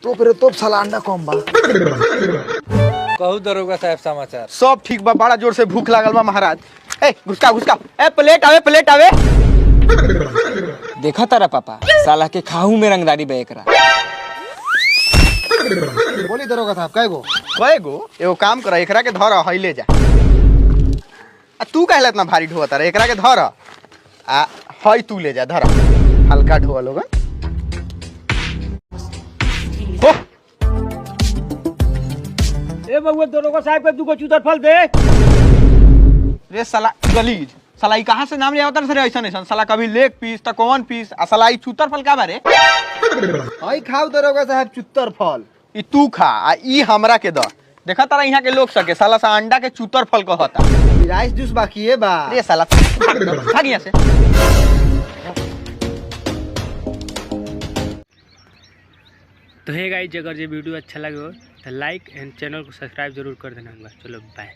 तो फिर तो साला अंडा कम बा। कहू दरोगा साहब समाचार। सब ठीक बा, बड़ा जोर से भूख लागल बा महाराज। ए घुसका घुसका, ए प्लेट आवे प्लेट आवे। देखा तारा पापा, साला के खाहू में रंगदारी बे एकरा। बोली दरोगा साहब कएगो? कएगो? एगो काम कर, एकरा के धर हई ले जा। आ तू काहे इतना भारी ढोता रे? एकरा के धर आ हई तू ले जा, धर हल्का ढोआ लोग। हो ए बउआ दरोगा साहब के दुगो चूतर फल दे। रे साला गलीज, साला ई कहां से नाम ले आवता रे? ऐसा नहीं साला, कभी लेग पीस त कौन पीस, आ साला ई चूतर फल का बारे? हई खाओ दरोगा साहब चुत्तर फल। ई तू खा आ ई हमरा के द। देखा तारा यहाँ के लोग सके साला सा अंडा के चूतर फल कहता। राइस जूस बाकी है बा। रे साला भाग यहाँ से। तो हे गाइस, अगर ये वीडियो अच्छा लगे हो तो लाइक एंड चैनल को सब्सक्राइब जरूर कर देना। चलो बाय।